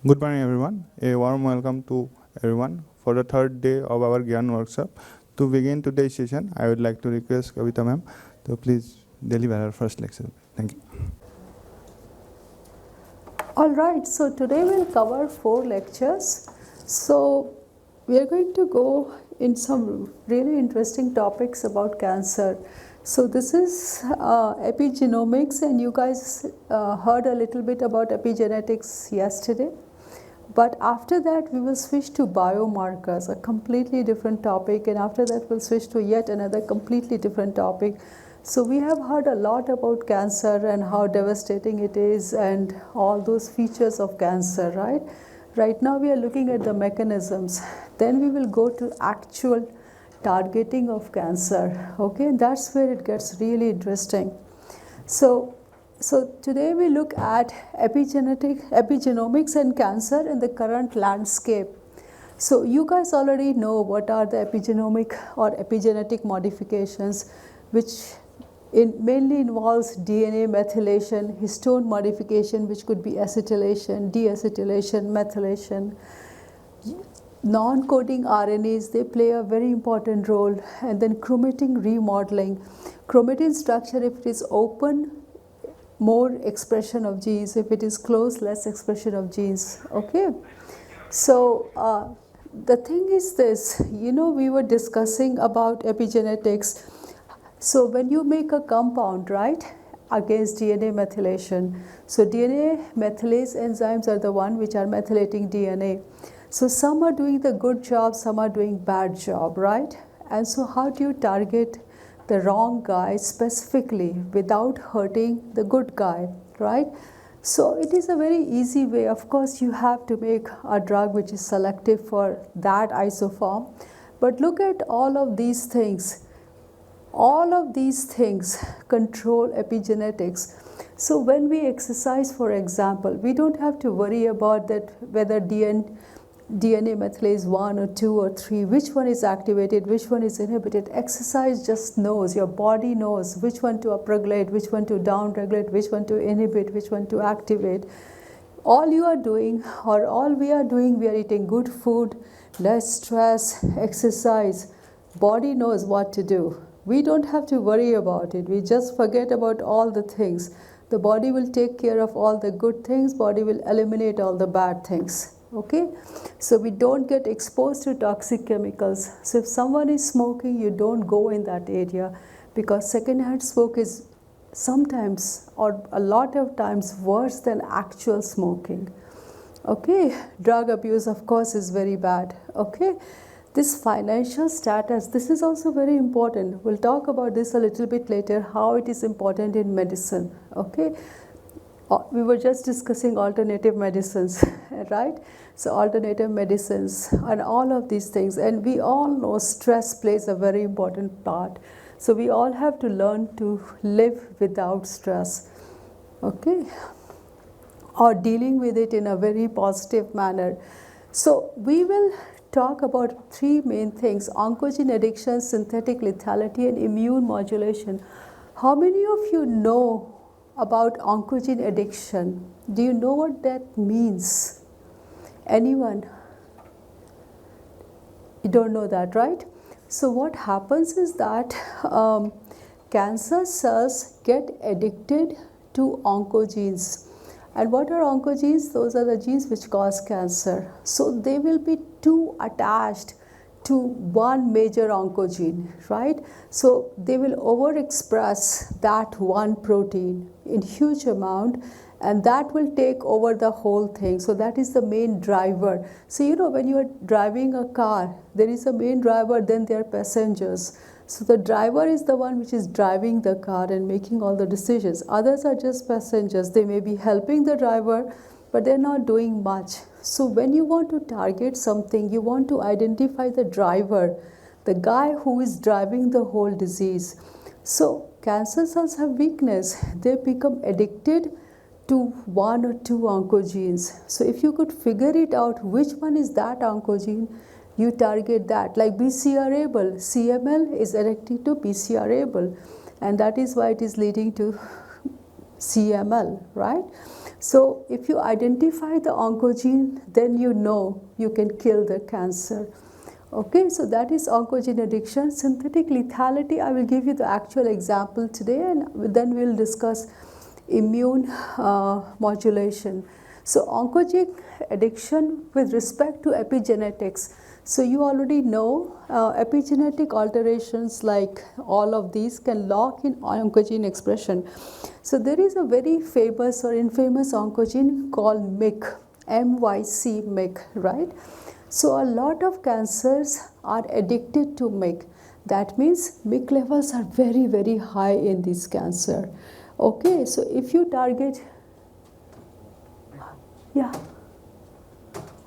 Good morning everyone. A warm welcome to everyone for the third day of our Gyan workshop. To begin today's session, I would like to request Kavita ma'am to please deliver our first lecture. Thank you. Alright, so today we'll cover 4 lectures. So we are going to go in some really interesting topics about cancer. So this is epigenomics, and you guys heard a little bit about epigenetics yesterday. But after that we will switch to biomarkers, a completely different topic, and after that we'll switch to yet another completely different topic. So we have heard a lot about cancer and how devastating it is and all those features of cancer, right? Right now we are looking at the mechanisms. Then we will go to actual targeting of cancer. Okay, that's where it gets really interesting. So today we look at epigenomics and cancer in the current landscape. So you guys already know what are the epigenomic or epigenetic modifications, which mainly involves DNA methylation, histone modification, which could be acetylation, deacetylation, methylation. Non-coding RNAs, they play a very important role, and then chromatin remodeling. Chromatin structure, if it is open, more expression of genes; if it is closed, less expression of genes. Okay, so the thing is this, we were discussing about epigenetics. So when you make a compound, right, against DNA methylation, so DNA methylase enzymes are the one which are methylating DNA. So some are doing the good job, some are doing bad job, right? And so how do you target the wrong guy specifically without hurting the good guy, right? So it is a very easy way. Of course, you have to make a drug which is selective for that isoform. But look at all of these things. All of these things control epigenetics. So when we exercise, for example, we don't have to worry about that whether DNA methylase 1 or 2 or 3, which one is activated, which one is inhibited. Exercise just knows, your body knows which one to upregulate, which one to downregulate, which one to inhibit, which one to activate. All you are doing, or all we are doing, we are eating good food, less stress, exercise. Body knows what to do. We don't have to worry about it. We just forget about all the things. The body will take care of all the good things. Body will eliminate all the bad things. Okay, so we don't get exposed to toxic chemicals. So if someone is smoking, you don't go in that area, because secondhand smoke is sometimes or a lot of times worse than actual smoking. Okay, drug abuse, of course, is very bad. Okay, this financial status, this is also very important. We'll talk about this a little bit later, how it is important in medicine. Okay, we were just discussing alternative medicines, right? So alternative medicines and all of these things, and we all know stress plays a very important part. So we all have to learn to live without stress, okay, or dealing with it in a very positive manner. So we will talk about 3 main things: oncogene addiction, synthetic lethality, and immune modulation. How many of you know about oncogene addiction? Do you know what that means? Anyone? You don't know that, right? So what happens is that cancer cells get addicted to oncogenes. And what are oncogenes? Those are the genes which cause cancer. So they will be too attached to one major oncogene, right? So they will overexpress that one protein in huge amount, and that will take over the whole thing. So that is the main driver. So when you are driving a car, there is a main driver, then there are passengers. So the driver is the one which is driving the car and making all the decisions. Others are just passengers. They may be helping the driver, but they're not doing much. So when you want to target something, you want to identify the driver, the guy who is driving the whole disease. So cancer cells have weakness. They become addicted to 1 or 2 oncogenes. So if you could figure it out which one is that oncogene, you target that. Like BCR-ABL, CML is addicted to BCR-ABL, and that is why it is leading to CML, right? So if you identify the oncogene, then you know you can kill the cancer. Okay, so that is oncogene addiction. Synthetic lethality, I will give you the actual example today, and then we'll discuss immune modulation. So oncogene addiction with respect to epigenetics. So you already know epigenetic alterations like all of these can lock in oncogene expression. So there is a very famous or infamous oncogene called MYC, MYC, MYC, right? So a lot of cancers are addicted to MYC. That means MYC levels are very, very high in this cancer. Okay, so if you target, yeah,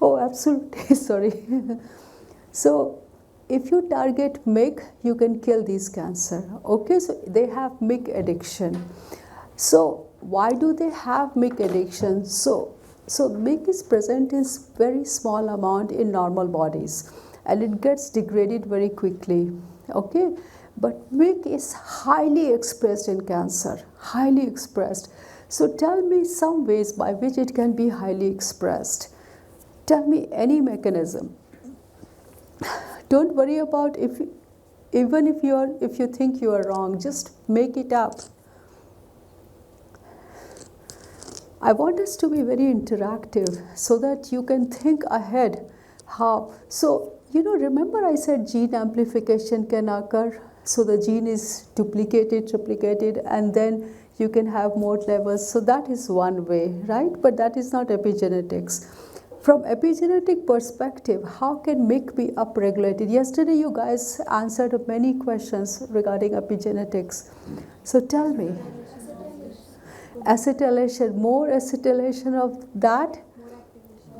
oh, absolutely, sorry. So if you target MYC, you can kill this cancer. Okay, so they have MYC addiction. So why do they have MYC addiction? So MYC is present in very small amount in normal bodies, and it gets degraded very quickly. Okay, but MYC is highly expressed in cancer, highly expressed. So tell me some ways by which it can be highly expressed. Tell me any mechanism. Don't worry about even if you think you are wrong, just make it up. I want us to be very interactive so that you can think ahead how. So, remember I said gene amplification can occur. So the gene is duplicated, triplicated, and then you can have more levels. So that is one way, right? But that is not epigenetics. From epigenetic perspective, how can MYC be upregulated? Yesterday you guys answered many questions regarding epigenetics. So tell me. Acetylation, more acetylation of that,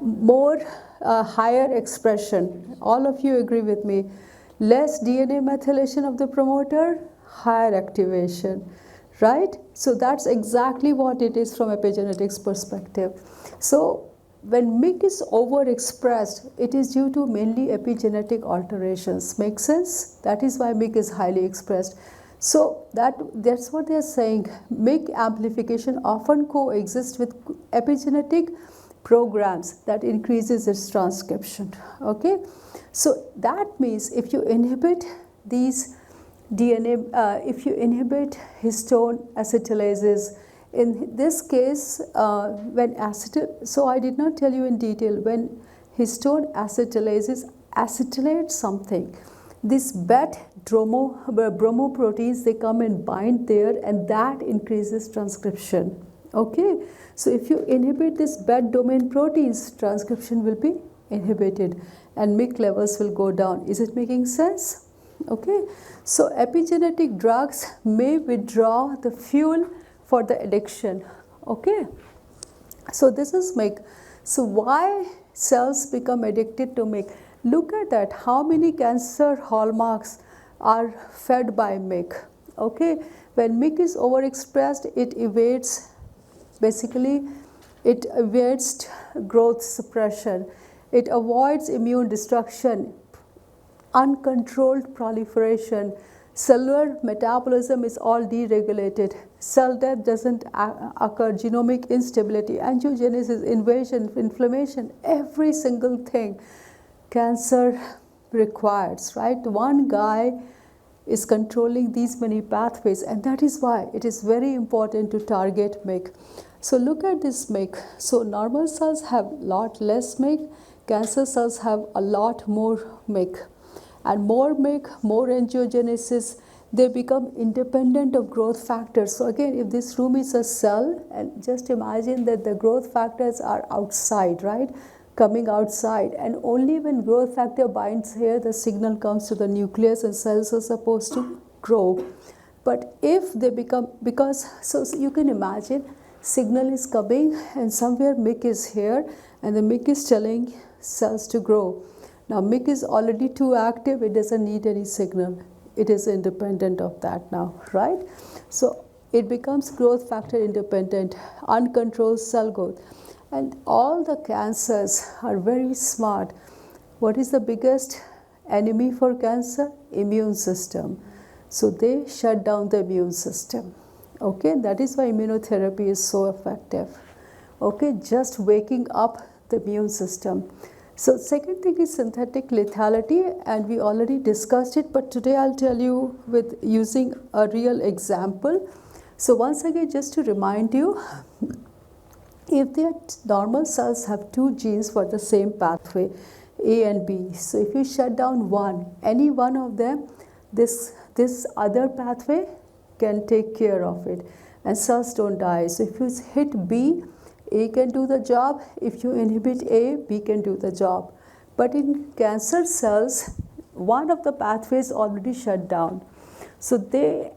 more higher expression. All of you agree with me. Less DNA methylation of the promoter, higher activation, right? So that's exactly what it is from epigenetics perspective. So when MYC is overexpressed, it is due to mainly epigenetic alterations. Make sense? That is why MYC is highly expressed. So that's what they are saying. MYC amplification often coexists with epigenetic programs that increases its transcription. Okay, so that means if you inhibit these DNA, if you inhibit histone acetylases, in this case, so I did not tell you in detail, when histone acetylases acetylate something, these BET bromoproteins, they come and bind there, and that increases transcription. Okay, so if you inhibit this BET domain proteins, transcription will be inhibited and MYC levels will go down. Is it making sense? Okay, so epigenetic drugs may withdraw the fuel for the addiction. Okay, so this is MYC. So why cells become addicted to MYC? Look at that, how many cancer hallmarks are fed by MYC. Okay, when MYC is overexpressed, it evades, basically it evades growth suppression, it avoids immune destruction, uncontrolled proliferation, cellular metabolism is all deregulated, cell death doesn't occur, genomic instability, angiogenesis, invasion, inflammation, every single thing cancer requires, right? One guy is controlling these many pathways, and that is why it is very important to target MYC. So look at this MYC. So normal cells have a lot less MYC, cancer cells have a lot more MYC. And more MYC, more angiogenesis, they become independent of growth factors. So again, if this room is a cell, and just imagine that the growth factors are outside, right? Coming outside, and only when growth factor binds here, the signal comes to the nucleus and cells are supposed to grow. But if they become, so you can imagine, signal is coming and somewhere MYC is here, and the MYC is telling cells to grow. Now MYC is already too active, it doesn't need any signal. It is independent of that now, right? So it becomes growth factor independent, uncontrolled cell growth. And all the cancers are very smart. What is the biggest enemy for cancer? Immune system. So they shut down the immune system. Okay, that is why immunotherapy is so effective. okay, just waking up the immune system. So second thing is synthetic lethality, and we already discussed it, but today I'll tell you with using a real example. So once again, just to remind you, if their normal cells have two genes for the same pathway, A and B, so if you shut down one, any one of them, this other pathway can take care of it and cells don't die. So if you hit B, A can do the job. If you inhibit A, B can do the job. But in cancer cells, one of the pathways already shut down. So they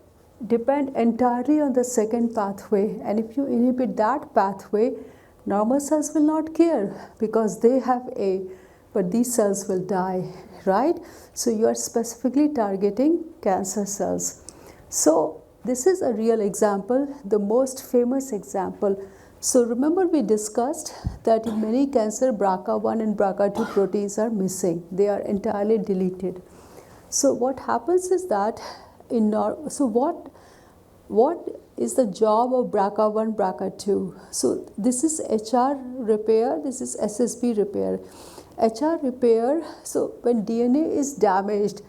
depend entirely on the second pathway, and if you inhibit that pathway, normal cells will not care because they have A, but these cells will die, right? So you are specifically targeting cancer cells. So this is a real example, the most famous example. So remember we discussed that in many cancer BRCA1 and BRCA2 proteins are missing. They are entirely deleted. So what happens is that what is the job of BRCA1, BRCA2? So this is HR repair, this is SSB repair. HR repair, so when DNA is damaged,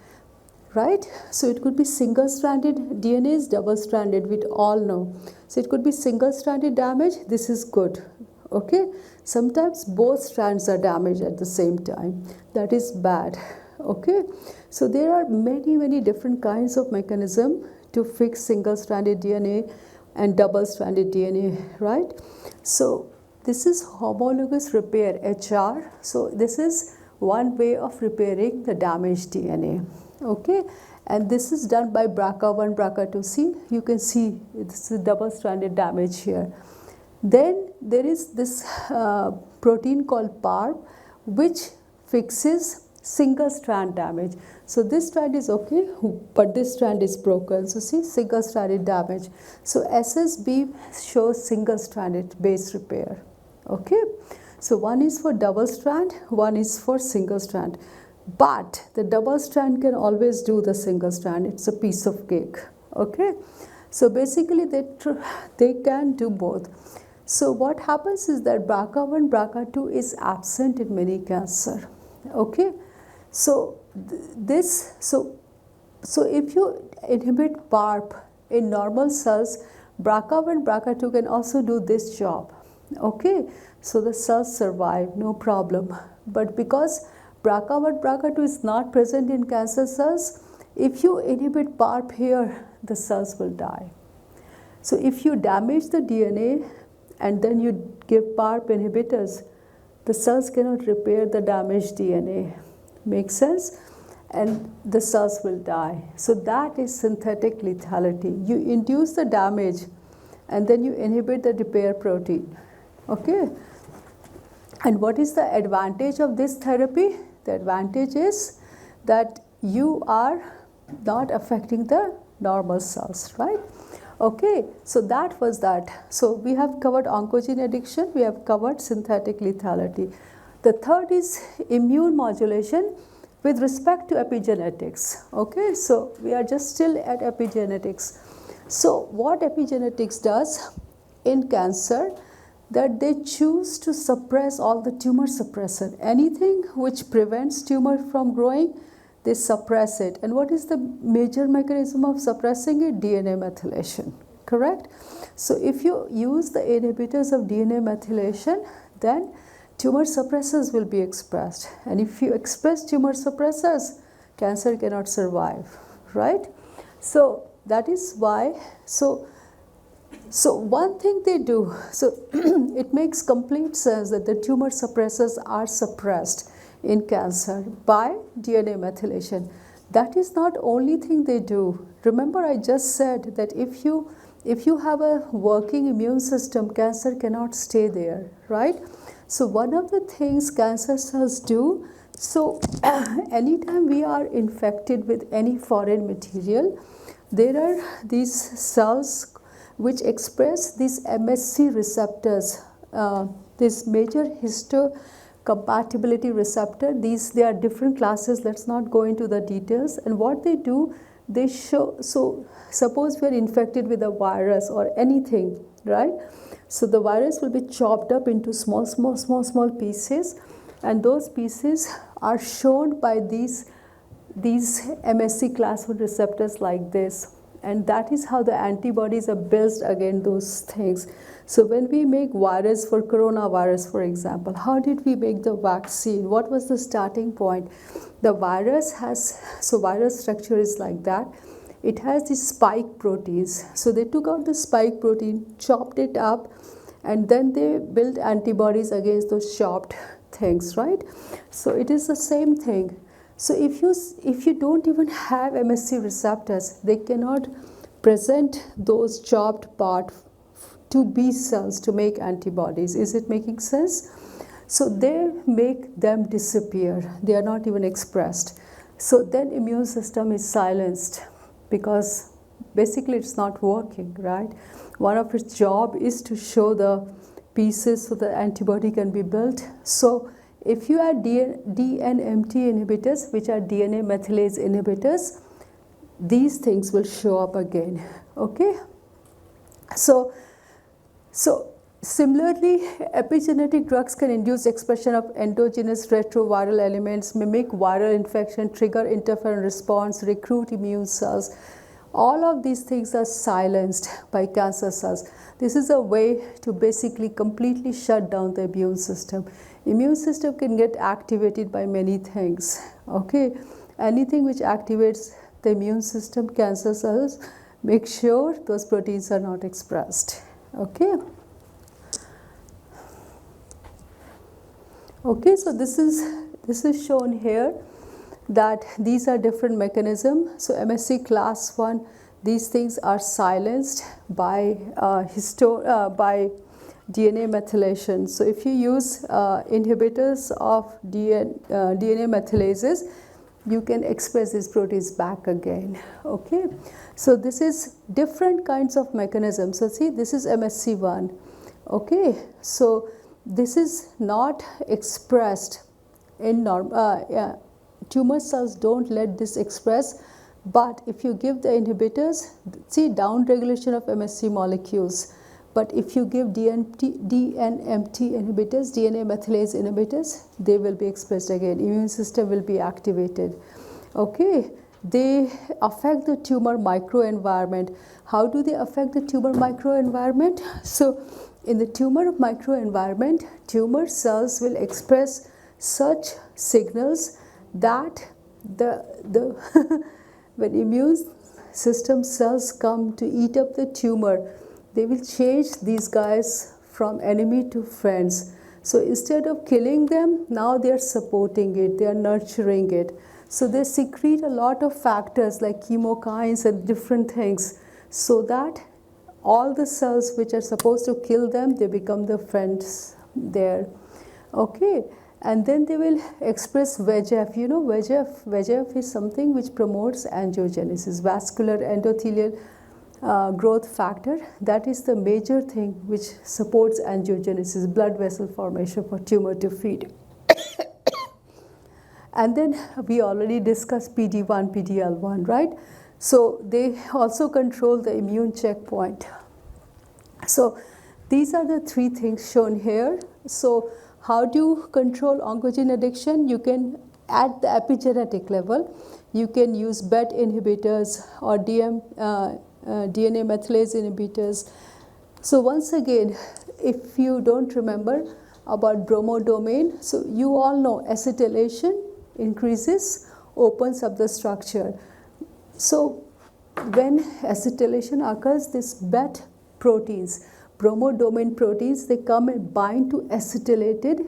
right? So it could be single-stranded, DNA is double-stranded, we all know. So it could be single-stranded damage, this is good, okay? Sometimes both strands are damaged at the same time, that is bad, okay? So there are many different kinds of mechanism to fix single-stranded DNA and double-stranded DNA, right? So this is homologous repair, HR. So this is one way of repairing the damaged DNA, okay? And this is done by BRCA1, BRCA2. See, you can see this is double-stranded damage here. Then there is this protein called PARP, which fixes single strand damage. So this strand is okay, but this strand is broken. So see, single stranded damage. So SSB shows single stranded base repair, okay? So one is for double strand, one is for single strand. But the double strand can always do the single strand. It's a piece of cake, okay? So basically they can do both. So what happens is that BRCA1, BRCA2 is absent in many cancer, okay? So so if you inhibit PARP in normal cells, BRCA1, BRCA2 can also do this job, okay? So the cells survive, no problem. But because BRCA1, BRCA2 is not present in cancer cells, if you inhibit PARP here, the cells will die. So if you damage the DNA and then you give PARP inhibitors, the cells cannot repair the damaged DNA. Makes sense? And the cells will die. So that is synthetic lethality. You induce the damage and then you inhibit the repair protein, okay? And what is the advantage of this therapy? The advantage is that you are not affecting the normal cells, right? Okay, so that was that. So we have covered oncogene addiction, we have covered synthetic lethality. The third is immune modulation with respect to epigenetics, okay? So we are just still at epigenetics. So what epigenetics does in cancer, that they choose to suppress all the tumor suppressor. Anything which prevents tumor from growing, they suppress it. And what is the major mechanism of suppressing it? DNA methylation, correct? So if you use the inhibitors of DNA methylation, then tumor suppressors will be expressed. And if you express tumor suppressors, cancer cannot survive, right? So that is why, so one thing they do, so it makes complete sense that the tumor suppressors are suppressed in cancer by DNA methylation. That is not only thing they do. Remember I just said that if you have a working immune system, cancer cannot stay there, right? So one of the things cancer cells do, so anytime we are infected with any foreign material, there are these cells which express these MSC receptors, this major histocompatibility receptor. They are different classes, let's not go into the details. And what they do, they show, so suppose we are infected with a virus or anything, right? So the virus will be chopped up into small pieces, and those pieces are shown by these MSC class 1 receptors like this, and that is how the antibodies are built against those things. So when we make virus for coronavirus, for example, how did we make the vaccine? What was the starting point? The virus has, so virus structure is like that. It has these spike proteins. So they took out the spike protein, chopped it up, and then they built antibodies against those chopped things, right? So it is the same thing. So if you don't even have MSC receptors, they cannot present those chopped parts to B cells to make antibodies. Is it making sense? So they make them disappear. They are not even expressed. So then immune system is silenced because basically it's not working, right? One of its job is to show the pieces so the antibody can be built. So if you add DNMT inhibitors, which are DNA methylase inhibitors, these things will show up again, okay? So similarly, epigenetic drugs can induce expression of endogenous retroviral elements, mimic viral infection, trigger interferon response, recruit immune cells. All of these things are silenced by cancer cells. This is a way to basically completely shut down the immune system. Immune system can get activated by many things, okay? Anything which activates the immune system, cancer cells, make sure those proteins are not expressed, okay? Okay, so this is shown here, that these are different mechanisms. So MSC class 1, these things are silenced by DNA methylation. So if you use inhibitors of DNA methylases, you can express these proteins back again, okay? So this is different kinds of mechanisms. So see, this is MSC1, okay? So this is not expressed in normal, tumor cells don't let this express, but if you give the inhibitors, see down regulation of MSC molecules, but if you give DNMT inhibitors, DNA methylase inhibitors, they will be expressed again, immune system will be activated, okay? They affect the tumor microenvironment. How do they affect the tumor microenvironment? So in the tumor microenvironment, tumor cells will express such signals that when immune system cells come to eat up the tumor, they will change these guys from enemy to friends. So instead of killing them, now they are supporting it, they are nurturing it. So they secrete a lot of factors like chemokines and different things, so that all the cells which are supposed to kill them, they become the friends there, okay? And then they will express VEGF. You know, VEGF is something which promotes angiogenesis, vascular endothelial growth factor. That is the major thing which supports angiogenesis, blood vessel formation for tumor to feed. And then we already discussed PD-1, PD-L1, right? So they also control the immune checkpoint. So these are the three things shown here. So how do you control oncogene addiction? You can, at the epigenetic level, you can use BET inhibitors or DNA methylase inhibitors. So once again, if you don't remember about bromodomain, so you all know acetylation increases, opens up the structure. So when acetylation occurs, this BET proteins, bromodomain proteins, they come and bind to acetylated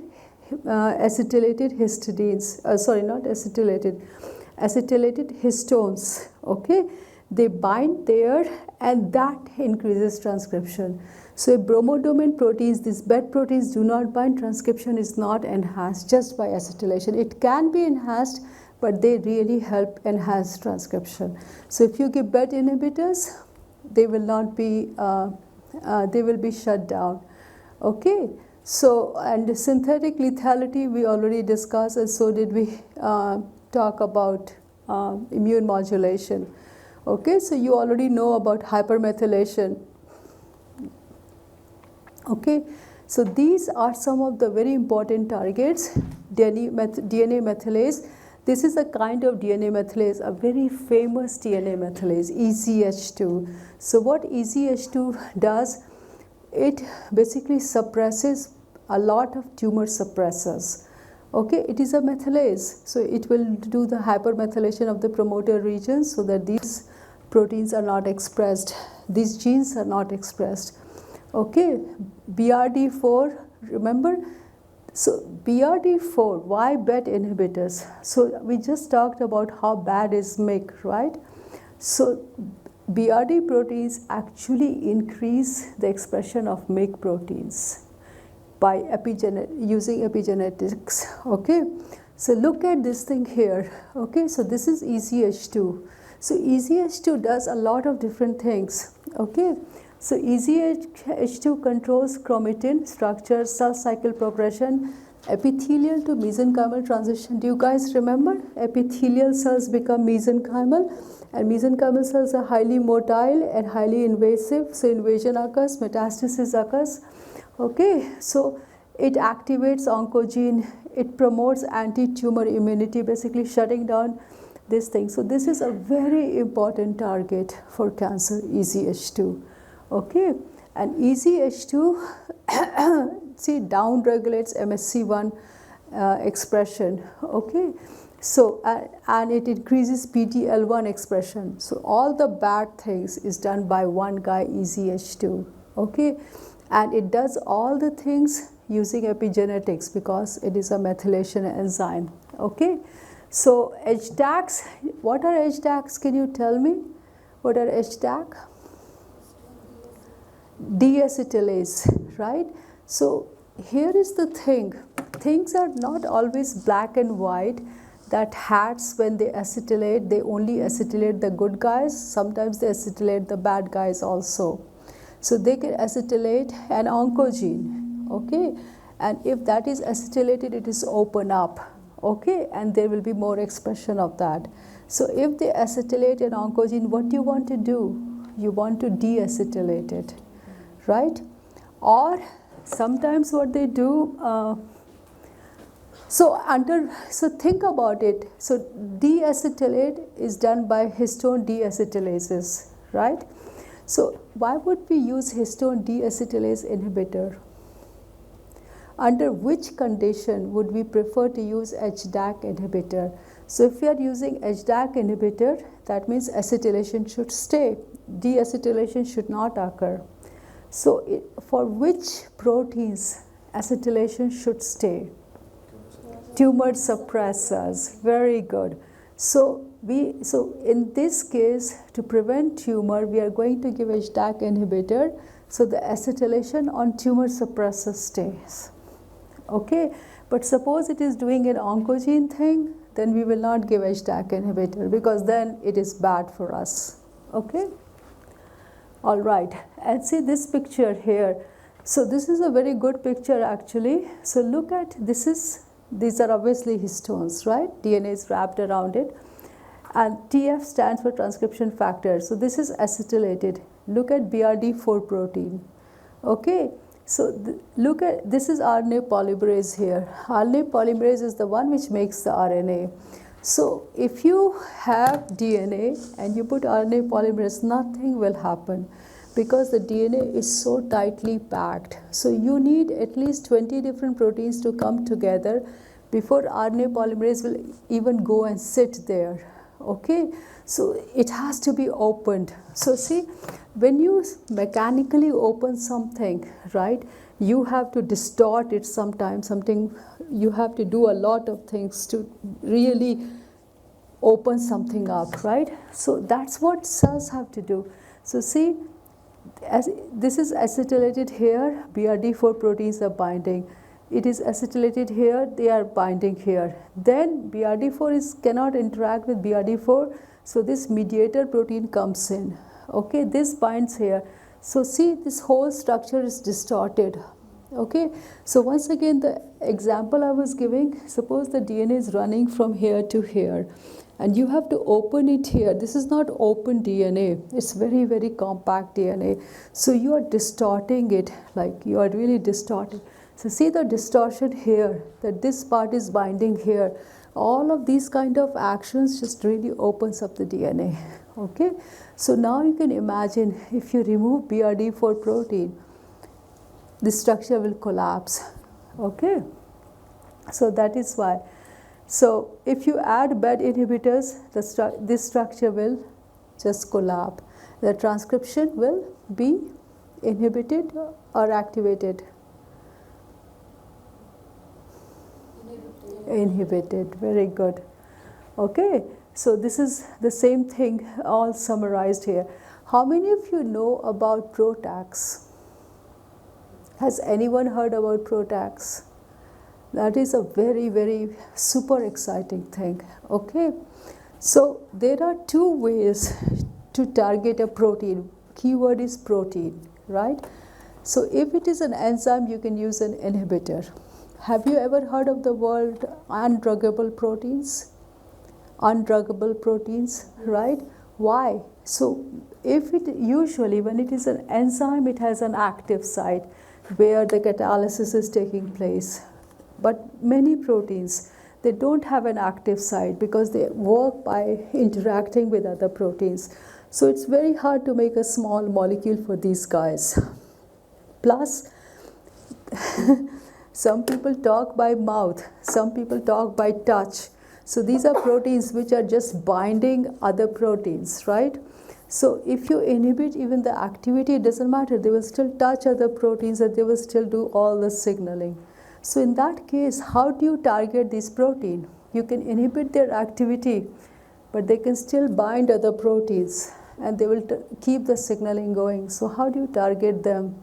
histidines, acetylated histones, okay? They bind there and that increases transcription. So if bromodomain proteins, these BET proteins do not bind, transcription is not enhanced just by acetylation. It can be enhanced, but they really help enhance transcription. So if you give BET inhibitors, they will not be, they will be shut down, okay? So, and synthetic lethality we already discussed, and so did we talk about immune modulation. Okay, so you already know about hypermethylation. Okay, so these are some of the very important targets. DNA methylase. This is a kind of DNA methylase, a very famous DNA methylase, EZH2. So what EZH2 does, it basically suppresses a lot of tumor suppressors. Okay, it is a methylase, so it will do the hypermethylation of the promoter regions so that these proteins are not expressed, these genes are not expressed. Okay, BRD4, remember? So BRD4, why BET inhibitors? So we just talked about how bad is MYC, right? So BRD proteins actually increase the expression of MYC proteins by using epigenetics. Okay, so look at this thing here. Okay, so this is EZH2. So EZH2 does a lot of different things. Okay, so EZH2 controls chromatin structure, cell cycle progression, epithelial to mesenchymal transition. Do you guys remember? Epithelial cells become mesenchymal, and mesenchymal cells are highly motile and highly invasive. So invasion occurs, metastasis occurs. Okay, so it activates oncogene, it promotes anti-tumor immunity, basically shutting down this thing. So this is a very important target for cancer, EZH2. Okay, and EZH2 see down-regulates MSC1 expression. Okay, so and it increases PD-L1 expression. So all the bad things is done by one guy, EZH2. Okay, and it does all the things using epigenetics because it is a methylation enzyme. Okay, so HDACs, what are HDACs? Can you tell me? What are HDAC? Deacetylase, right? So here is the thing. Things are not always black and white. That hats, when they acetylate, they only acetylate the good guys. Sometimes they acetylate the bad guys also. So they can acetylate an oncogene, okay? And if that is acetylated, it is open up, okay? And there will be more expression of that. So if they acetylate an oncogene, what do you want to do? You want to deacetylate it, right? Or sometimes what they do, so think about it. So deacetylate is done by histone deacetylases, right? So why would we use histone deacetylase inhibitor? Under which condition would we prefer to use HDAC inhibitor? So if we are using HDAC inhibitor, that means acetylation should stay. Deacetylation should not occur. So for which proteins acetylation should stay? Tumor suppressors. Very good. So in this case, to prevent tumor, we are going to give HDAC inhibitor, so the acetylation on tumor suppressor stays. Okay, but suppose it is doing an oncogene thing, then we will not give HDAC inhibitor because then it is bad for us. Okay, all right, and see this picture here. So this is a very good picture actually. So look at these are obviously histones, right? DNA is wrapped around it. And TF stands for transcription factor. So this is acetylated. Look at BRD4 protein. Okay, so look at, this is RNA polymerase here. RNA polymerase is the one which makes the RNA. So if you have DNA and you put RNA polymerase, nothing will happen because the DNA is so tightly packed. So you need at least 20 different proteins to come together before RNA polymerase will even go and sit there. Okay, so it has to be opened. So see, when you mechanically open something, right, you have to distort it sometimes, you have to do a lot of things to really open something up, right? So that's what cells have to do. So see, this is acetylated here, BRD4 proteins are binding. It is acetylated here, they are binding here. Then BRD4 cannot interact with BRD4, so this mediator protein comes in. Okay, this binds here. So see, this whole structure is distorted. Okay, so once again, the example I was giving, suppose the DNA is running from here to here. And you have to open it here. This is not open DNA. It's very, very compact DNA. So you are distorting it, like you are really distorting. So see the distortion here, that this part is binding here. All of these kind of actions just really opens up the DNA. Okay? So now you can imagine if you remove BRD4 protein, the structure will collapse. Okay? So that is why. So if you add BET inhibitors, this structure will just collapse. The transcription will be inhibited or activated. Inhibited. Very good. Okay. So this is the same thing all summarized here. How many of you know about PROTACs? Has anyone heard about PROTACs? That is a very, very super exciting thing. Okay. So there are two ways to target a protein. Keyword is protein, right? So if it is an enzyme, you can use an inhibitor. Have you ever heard of the word undruggable proteins? Undruggable proteins, right? Why? So if it usually when it is an enzyme, it has an active site where the catalysis is taking place. But many proteins, they don't have an active site because they work by interacting with other proteins. So it's very hard to make a small molecule for these guys. Plus, some people talk by mouth, some people talk by touch. So these are proteins which are just binding other proteins, right? So if you inhibit even the activity, it doesn't matter. They will still touch other proteins and they will still do all the signaling. So in that case, how do you target this protein? You can inhibit their activity, but they can still bind other proteins and they will keep the signaling going. So how do you target them?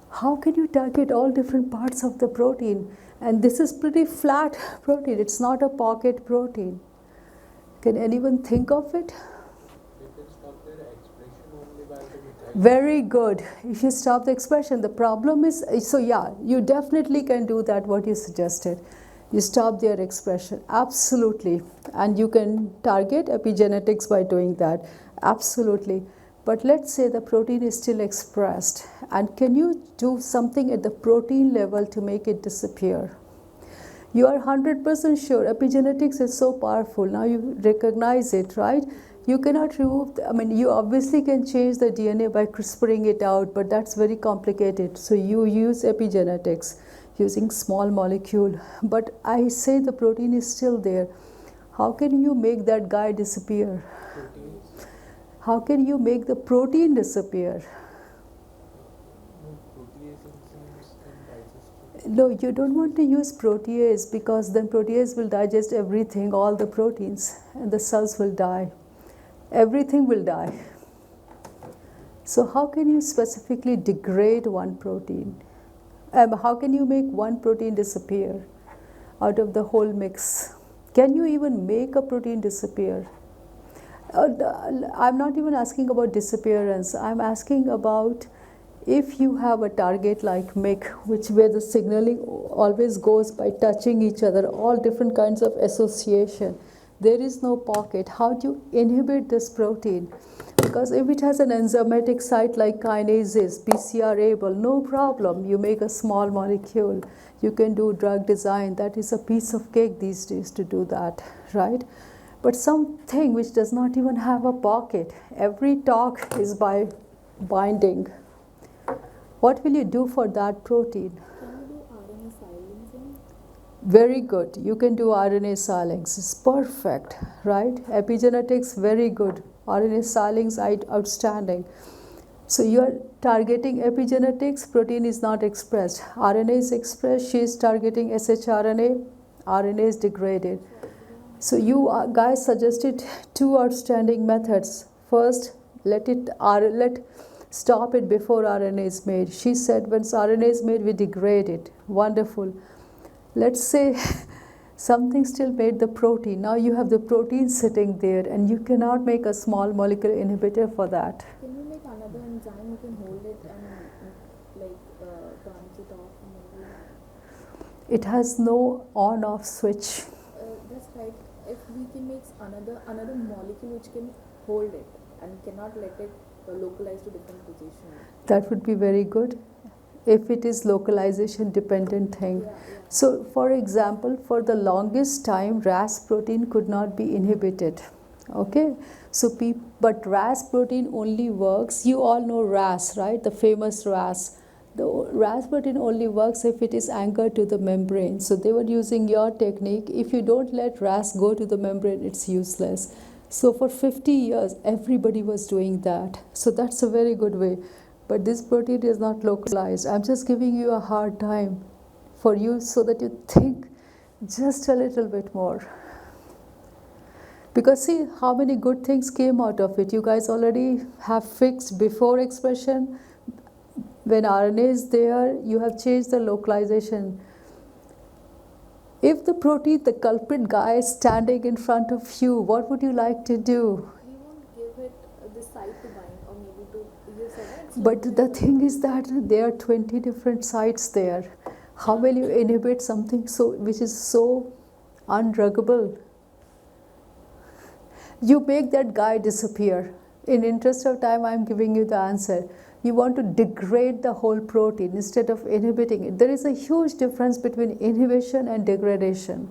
How can you target all different parts of the protein? And this is pretty flat protein. It's not a pocket protein. Can anyone think of it? Very good. If you stop the expression, the problem is, so yeah, you definitely can do that, what you suggested. You stop their expression, absolutely. And you can target epigenetics by doing that, absolutely. But let's say the protein is still expressed. And can you do something at the protein level to make it disappear? You are 100% sure. Epigenetics is so powerful. Now you recognize it, right? You cannot remove, you obviously can change the DNA by CRISPRing it out, but that's very complicated. So you use epigenetics using small molecule. But I say the protein is still there. How can you make that guy disappear? Proteins. How can you make the protein disappear? No, you don't want to use protease because then protease will digest everything, all the proteins, and the cells will die. Everything will die. So how can you specifically degrade one protein? How can you make one protein disappear out of the whole mix? Can you even make a protein disappear? I'm not even asking about disappearance. I'm asking about if you have a target like MYC, where the signaling always goes by touching each other, all different kinds of association. There is no pocket. How do you inhibit this protein? Because if it has an enzymatic site like kinases, BCR-ABL, no problem. You make a small molecule. You can do drug design. That is a piece of cake these days to do that, right? But something which does not even have a pocket. Every talk is by binding. What will you do for that protein? Very good. You can do RNA silencing. It's perfect, right? Epigenetics, very good. RNA silencing, outstanding. So you are targeting epigenetics, protein is not expressed. RNA is expressed, she is targeting shRNA, RNA is degraded. So you guys suggested two outstanding methods. First, let stop it before RNA is made. She said once RNA is made, we degrade it. Wonderful. Let's say something still made the protein. Now you have the protein sitting there and you cannot make a small molecule inhibitor for that. Can you make another enzyme who can hold it and branch it off? It has no on-off switch. That's right. If we can make another molecule which can hold it and cannot let it localize to different positions. That would be very good if it is localization dependent thing. Yeah. So for example, for the longest time RAS protein could not be inhibited. Okay, so but RAS protein only works, you all know RAS, right? The famous RAS. The RAS protein only works if it is anchored to the membrane. So they were using your technique. If you don't let RAS go to the membrane, it's useless. So for 50 years, everybody was doing that. So that's a very good way. But this protein is not localized. I'm just giving you a hard time for you so that you think just a little bit more. Because see how many good things came out of it. You guys already have fixed before expression. When RNA is there, you have changed the localization. If the protein, the culprit guy is standing in front of you, what would you like to do? We won't give it the site to bind, or maybe to use it. But the thing is that there are 20 different sites there. How will you inhibit something which is so undruggable? You make that guy disappear. In interest of time, I'm giving you the answer. You want to degrade the whole protein instead of inhibiting it. There is a huge difference between inhibition and degradation.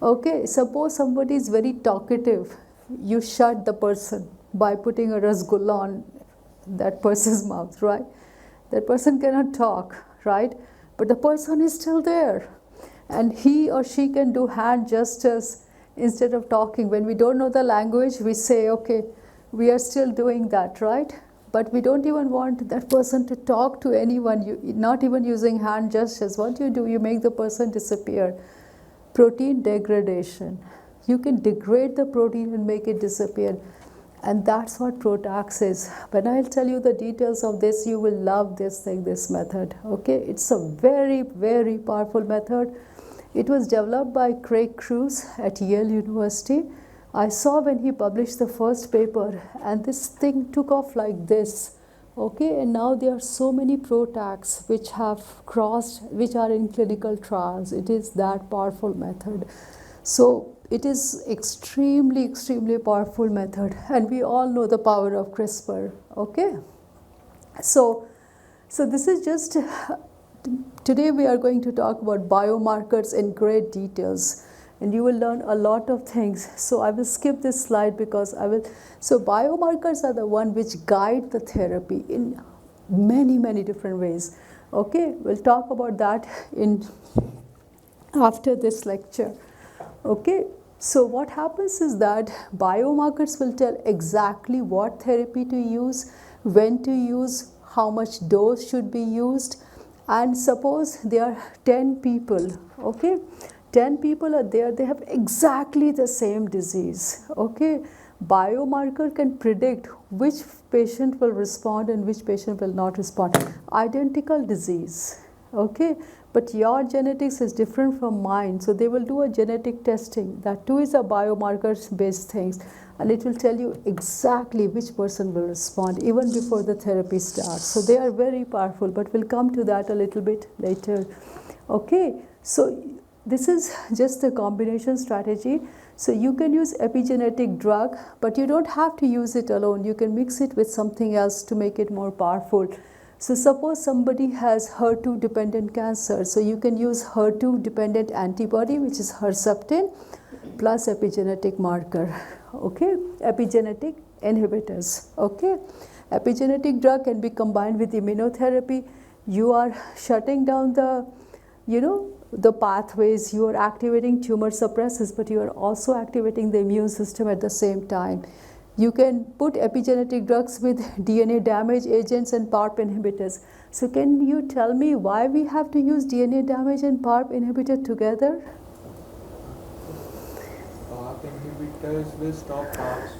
Okay, suppose somebody is very talkative. You shut the person by putting a rasgulla on that person's mouth, right? That person cannot talk, right? But the person is still there. And he or she can do hand gestures instead of talking. When we don't know the language, we say, okay, we are still doing that, right? But we don't even want that person to talk to anyone, not even using hand gestures. What do? You make the person disappear. Protein degradation. You can degrade the protein and make it disappear. And that's what PROTACs is. When I'll tell you the details of this, you will love this thing, this method. Okay, it's a very, very powerful method. It was developed by Craig Crews at Yale University. I saw when he published the first paper, and this thing took off like this. Okay, and now there are so many PROTACs which have crossed, which are in clinical trials. It is that powerful method. So it is extremely, extremely powerful method, and we all know the power of CRISPR. Okay, so this is just, today we are going to talk about biomarkers in great details. And you will learn a lot of things. So I will skip this slide because so biomarkers are the one which guide the therapy in many, many different ways. Okay, we'll talk about that after this lecture. Okay, so what happens is that biomarkers will tell exactly what therapy to use, when to use, how much dose should be used. And suppose there are 10 people, okay? 10 people are there, they have exactly the same disease, okay? Biomarker can predict which patient will respond and which patient will not respond. Identical disease, okay? But your genetics is different from mine, so they will do a genetic testing. That too is a biomarker-based thing, and it will tell you exactly which person will respond even before the therapy starts. So they are very powerful, but we'll come to that a little bit later, okay? So this is just the combination strategy. So you can use epigenetic drug, but you don't have to use it alone. You can mix it with something else to make it more powerful. So suppose somebody has HER2 dependent cancer. So you can use HER2 dependent antibody, which is Herceptin, plus epigenetic marker, okay? Epigenetic inhibitors, okay? Epigenetic drug can be combined with immunotherapy. You are shutting down the, the pathways, you are activating tumor suppressors, but you are also activating the immune system at the same time. You can put epigenetic drugs with DNA damage agents and PARP inhibitors. So can you tell me why we have to use DNA damage and PARP inhibitor together? PARP inhibitors will stop PARPs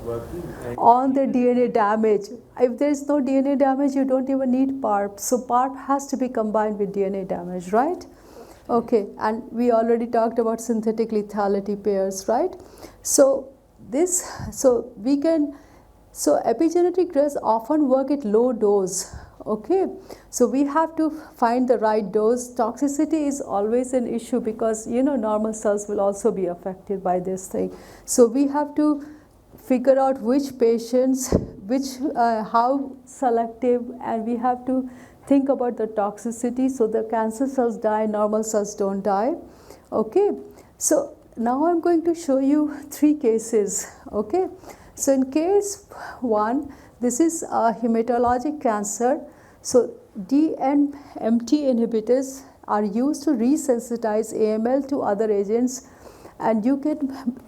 working. On the DNA damage. If there is no DNA damage, you don't even need PARP. So PARP has to be combined with DNA damage, right? Okay, and we already talked about synthetic lethality pairs, right? So epigenetic drugs often work at low dose. Okay, so we have to find the right dose. Toxicity is always an issue because normal cells will also be affected by this thing. So we have to figure out which patients, how selective, and we have to think about the toxicity so the cancer cells die, normal cells don't die. Okay, so now I'm going to show you 3 cases. Okay, so in case 1, this is a hematologic cancer. So DNMT inhibitors are used to resensitize AML to other agents, and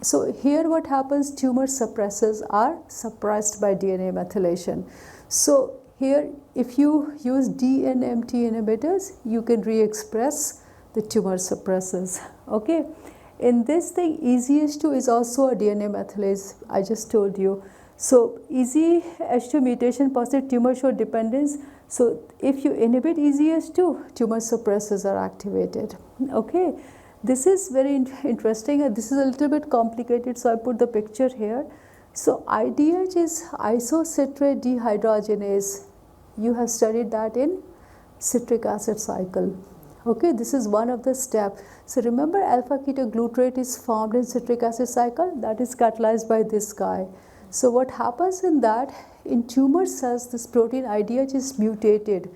so here what happens, tumor suppressors are suppressed by DNA methylation. So here if you use DNMT inhibitors, you can re-express the tumor suppressors. Okay, in this thing EZH2 is also a DNA methylase, I just told you. So EZH2 mutation positive tumor show dependence. So if you inhibit EZH2, tumor suppressors are activated. Okay, this is very interesting, and this is a little bit complicated, so I put the picture here. So IDH is isocitrate dehydrogenase. You have studied that in citric acid cycle. Okay, this is one of the steps. So remember, alpha ketoglutarate is formed in citric acid cycle, that is catalyzed by this guy. So what happens in that, in tumor cells, this protein IDH is mutated.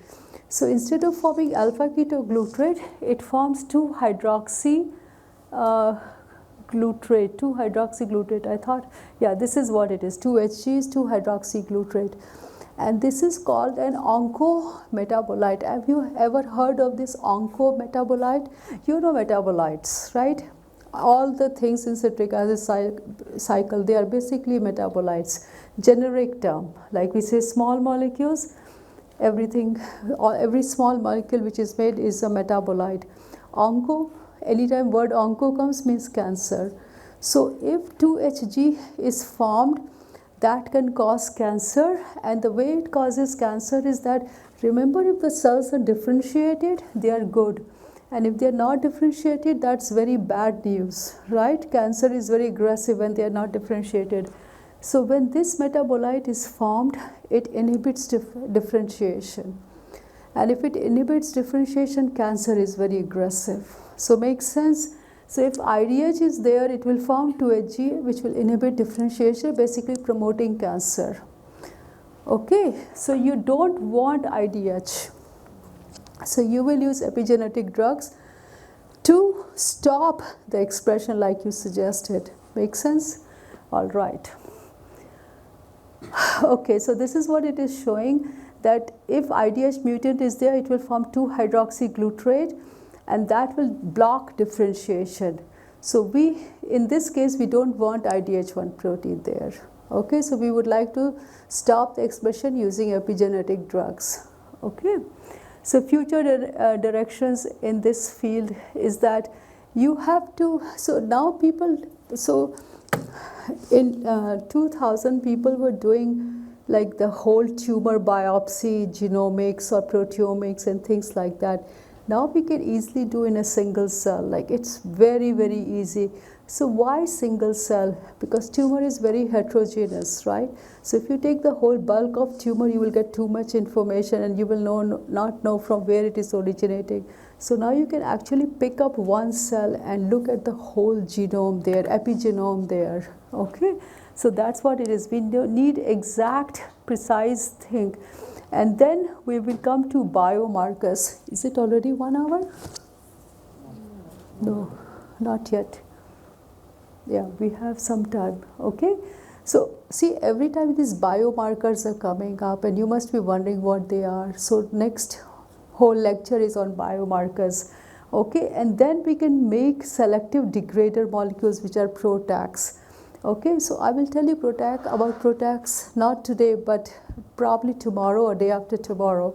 So instead of forming alpha ketoglutarate, it forms 2-hydroxyglutarate. I thought, yeah, this is what it is. 2-HG is 2-hydroxyglutarate. And this is called an oncometabolite. Have you ever heard of this oncometabolite? You know metabolites, right? All the things in citric acid cycle, they are basically metabolites. Generic term, like we say small molecules, every small molecule which is made is a metabolite. Onco, anytime word onco comes, means cancer. So if 2-HG is formed, that can cause cancer, and the way it causes cancer is that, remember, if the cells are differentiated, they are good, and if they are not differentiated, that's very bad news, right? Cancer is very aggressive when they are not differentiated. So when this metabolite is formed, it inhibits differentiation, and if it inhibits differentiation, cancer is very aggressive. So makes sense? So if IDH is there, it will form 2-HG, which will inhibit differentiation, basically promoting cancer. Okay, so you don't want IDH. So you will use epigenetic drugs to stop the expression like you suggested. Make sense? All right. Okay, so this is what it is showing, that if IDH mutant is there, it will form 2-hydroxyglutarate, and that will block differentiation. So in this case, we don't want IDH1 protein there. Okay, so we would like to stop the expression using epigenetic drugs. Okay, so future directions in this field is that you have to, so now people, so in 2000 people were doing like the whole tumor biopsy, genomics or proteomics and things like that. Now we can easily do in a single cell, like it's very, very easy. So why single cell? Because tumor is very heterogeneous, right? So if you take the whole bulk of tumor, you will get too much information and you will not know from where it is originating. So now you can actually pick up one cell and look at the whole genome there, epigenome there, okay? So that's what it is. We don't need exact, precise thing. And then we will come to biomarkers. Is it already 1 hour? No, not yet. Yeah, we have some time, okay? So see, every time these biomarkers are coming up and you must be wondering what they are. So next whole lecture is on biomarkers, okay? And then we can make selective degrader molecules which are PROTACs. Okay, so I will tell you about PROTACs not today, but probably tomorrow or day after tomorrow.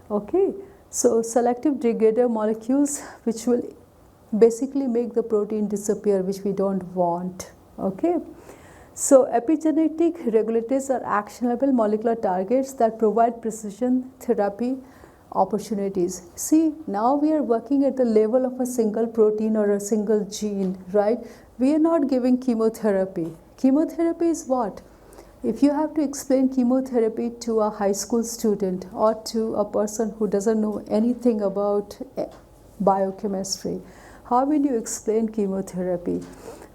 Okay, so selective degrader molecules which will basically make the protein disappear, which we don't want. Okay, so epigenetic regulators are actionable molecular targets that provide precision therapy opportunities. See, now we are working at the level of a single protein or a single gene, right? We are not giving chemotherapy. Chemotherapy is what? If you have to explain chemotherapy to a high school student or to a person who doesn't know anything about biochemistry, how will you explain chemotherapy?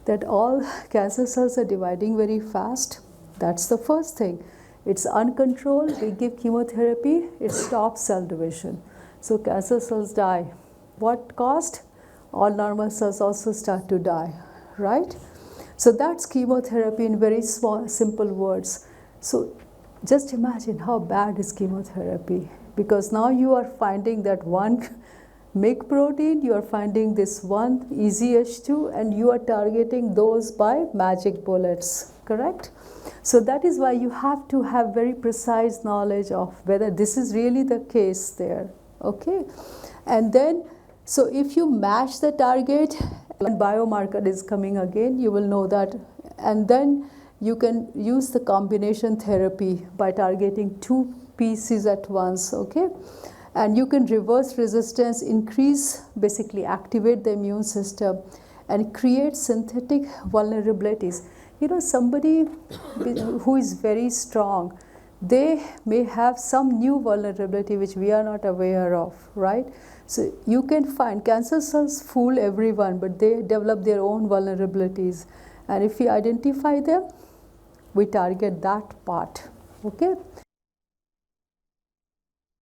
That all cancer cells are dividing very fast. That's the first thing. It's uncontrolled. We give chemotherapy, it stops cell division. So cancer cells die. What cost? All normal cells also start to die, right? So that's chemotherapy in very small, simple words. So just imagine how bad is chemotherapy, because now you are finding that one MYC protein, you are finding this one EZH2, and you are targeting those by magic bullets, correct? So that is why you have to have very precise knowledge of whether this is really the case there, okay? And then, so if you match the target, and biomarker is coming again, you will know that, and then you can use the combination therapy by targeting two pieces at once, okay? And you can reverse resistance, increase, basically activate the immune system, and create synthetic vulnerabilities. You know, somebody who is very strong, they may have some new vulnerability which we are not aware of, right? So you can find cancer cells fool everyone, but they develop their own vulnerabilities. And if we identify them, we target that part, okay?